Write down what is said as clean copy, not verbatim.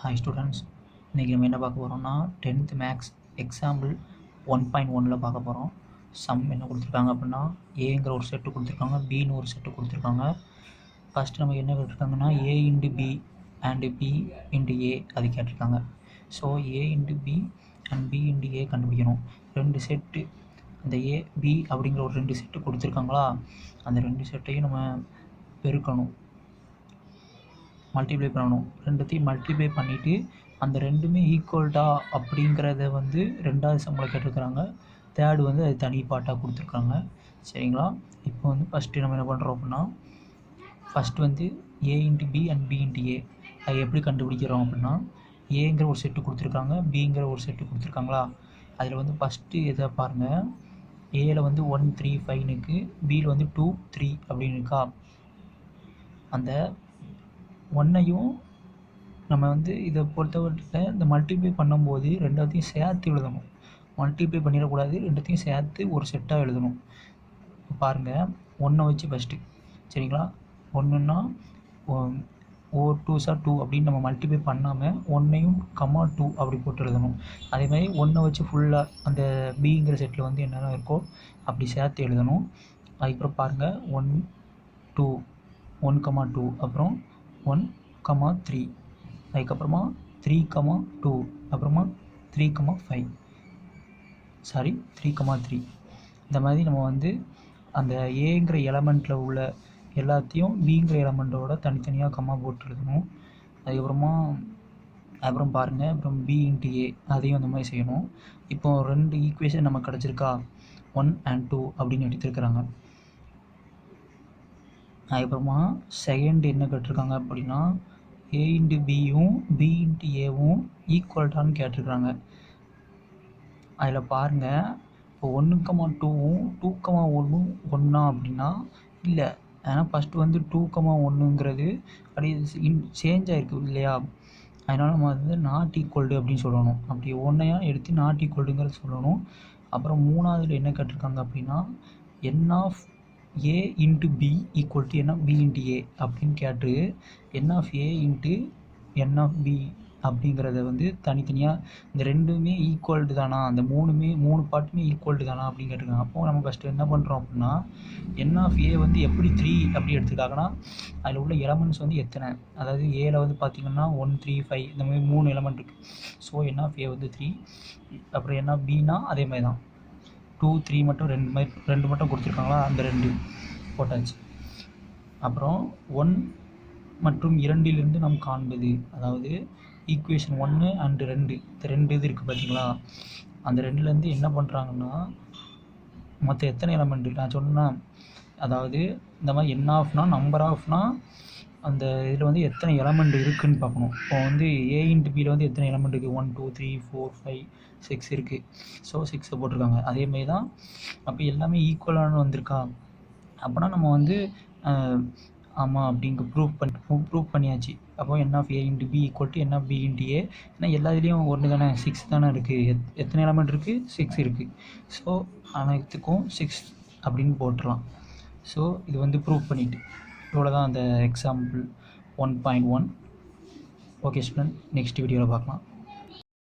Hi students, இன்றைக்கி நம்ம என்ன பார்க்க போகிறோம்னா 10th மேக்ஸ் எக்ஸாம்பிள் 1.1ல் பார்க்க போகிறோம். சம் என்ன கொடுத்துருக்காங்க அப்படின்னா ஏங்கிற ஒரு செட்டு கொடுத்துருக்காங்க, பின்னு ஒரு செட்டு கொடுத்துருக்காங்க. ஃபஸ்ட்டு நமக்கு என்ன கேட்டிருக்காங்கன்னா A into B and B into A அது கேட்டிருக்காங்க. So A into B and B into A கண்டுபிடிக்கணும். ரெண்டு செட்டு அந்த ஏ பி அப்படிங்கிற ஒரு ரெண்டு செட்டு கொடுத்துருக்காங்களா, அந்த ரெண்டு செட்டையும் நம்ம பெருக்கணும், மல்டிப்ளை பண்ணணும். ரெண்டுத்தையும் மல்டிப்ளை பண்ணிவிட்டு அந்த ரெண்டுமே ஈக்குவல்டா அப்படிங்கிறத வந்து ரெண்டாவது சம்மில் கேட்டிருக்கிறாங்க. தேர்டு வந்து அது தனி பாட்டாக கொடுத்துருக்காங்க. சரிங்களா? இப்போ வந்து ஃபஸ்ட்டு நம்ம என்ன பண்ணுறோம் அப்படின்னா ஃபஸ்ட்டு வந்து A into B and B into A அது எப்படி கண்டுபிடிக்கிறோம் அப்படின்னா ஏங்கிற ஒரு செட்டு கொடுத்துருக்காங்க, பிங்கிற ஒரு செட்டு கொடுத்துருக்காங்களா. அதில் வந்து ஃபஸ்ட்டு எதை பாருங்கள், ஏல வந்து 1 3 5 இருக்குது, பியில் வந்து 2 3 அப்படின்னு இருக்கா. அந்த ஒன்றையும் நம்ம வந்து இதை பொறுத்தவரையில் இந்த மல்டிப்ளை பண்ணும்போது ரெண்டாத்தையும் சேர்த்து எழுதணும். மல்டிப்ளை பண்ணிடக்கூடாது, ரெண்டுத்தையும் சேர்த்து ஒரு செட்டாக எழுதணும். பாருங்கள், ஒன்றை வச்சு ஃபஸ்ட்டு, சரிங்களா, ஒன்றுன்னா ஓ 2 சார் 2 அப்படின்னு நம்ம மல்டிப்ளை பண்ணாமல் ஒன்றையும் கமா 2 அப்படி போட்டு எழுதணும். அதேமாதிரி ஒன்றை வச்சு ஃபுல்லாக அந்த பிங்கிற செட்டில் வந்து என்னென்ன இருக்கோ அப்படி சேர்த்து எழுதணும். அதுக்கப்புறம் பாருங்கள் 1 2 1 கமா 2 அப்புறம் 1 கமா 3 அதுக்கப்புறமா 3 கமா 2 அப்புறமா 3 கமா 5 சாரி 3 கமா 3 இந்த மாதிரி நம்ம வந்து அந்த ஏங்கிற எலமெண்ட்டில் உள்ள எல்லாத்தையும் பிங்கிற எலமெண்ட்டோட தனித்தனியாக கம்மா போட்டு எழுதணும். அப்புறம் பாருங்கள், அப்புறம் பி இன்ட்டு ஏ அதையும் அந்த மாதிரி செய்யணும். இப்போ ரெண்டு ஈக்குவேஷன் நமக்கு கிடச்சிருக்கா, 1 and 2 அப்படின்னு எடுத்துருக்குறாங்க. அதுக்கப்புறமா செகண்ட் என்ன கேட்டிருக்காங்க அப்படின்னா ஏ இன்ட்டு பியும் பி இன்ட்டு ஏவும் ஈக்குவல்டான்னு கேட்டிருக்கிறாங்க. அதில் பாருங்கள், இப்போ 1 கமா 2வும் 2 கமா 1ம் ஒன்றா அப்படின்னா இல்லை. ஏன்னா ஃபஸ்ட்டு வந்து 2 கமா 1ங்கிறது அப்படியே சேஞ்ச் ஆகிருக்கு இல்லையா, அதனால் நம்ம வந்து நாட் ஈக்குவல்டு அப்படின்னு சொல்லணும். அப்படி ஒன்றையா எடுத்து நாட் ஈக்குவல்டுங்கிறது சொல்லணும். அப்புறம் மூணாவதுல என்ன கேட்டிருக்காங்க அப்படின்னா n of A into B equal to n of B into A அப்படின்னு கேட்டு n of A into n of B அப்படிங்கிறத வந்து தனித்தனியாக இந்த ரெண்டுமே ஈக்குவல்டு தானா, அந்த மூணு பார்ட்டுமே ஈக்குவல்டு தானா அப்படின்னு கேட்டிருக்காங்க. அப்போ நம்ம ஃபஸ்ட்டு என்ன பண்ணுறோம் அப்படின்னா என் ஆஃப் ஏ வந்து எப்படி 3 அப்படி எடுத்துருக்காங்கன்னா அதில் உள்ள எலமெண்ட்ஸ் வந்து எத்தனை, அதாவது ஏல வந்து பார்த்திங்கன்னா 1 3 5 இந்த மாதிரி 3 எலமெண்ட் இருக்குது. ஸோ என் ஆஃப் ஏ வந்து 3, அப்புறம் என் ஆஃப் பின்னா அதே மாதிரி தான் 2 3 மட்டும் ரெண்டு மட்டும் கொடுத்துருக்காங்களா, அந்த 2 போட்டாச்சு. அப்புறம் 1 மற்றும் 2லிருந்து நாம் காண்பது, அதாவது ஈக்குவேஷன் 1 அண்டு 2 இந்த 2 இது இருக்குது பார்த்தீங்களா, அந்த 2லேருந்து என்ன பண்ணுறாங்கன்னா மொத்தம் எத்தனை எலமெண்ட் நான் சொன்னேன், அதாவது இந்த மாதிரி என் ஆஃப்னா நம்பர் ஆஃப்னா அந்த இதில் வந்து எத்தனை எலமெண்ட் இருக்குதுன்னு பார்க்கணும். இப்போ வந்து ஏ இன்ட்டு பியில் வந்து எத்தனை எலமெண்ட் இருக்குது, 1 2 3 4 5 6 இருக்குது. ஸோ 6 போட்டிருக்காங்க. அதேமாதிரி தான் அப்போ எல்லாமே ஈக்குவலானு வந்திருக்கா, அப்போனா நம்ம வந்து ஆமாம் அப்படிங்க ப்ரூவ் பண்ணியாச்சு. அப்போ n of A into B equal to n of B into A. ஏன்னா எல்லா இதுலேயும் ஒன்று தானே, 6 தானே இருக்குது, எத்தனை எலமெண்ட் இருக்குது, 6 இருக்குது. ஸோ அனைத்துக்கும் 6 அப்படின்னு போட்டுடலாம். ஸோ இது வந்து ப்ரூவ் பண்ணிவிட்டு இவ்வளோ தான் அந்த எக்ஸாம்பிள் 1.1. ஓகே ஸ்டூடெண்ட், நெக்ஸ்ட் வீடியோவில் பார்க்கலாம்.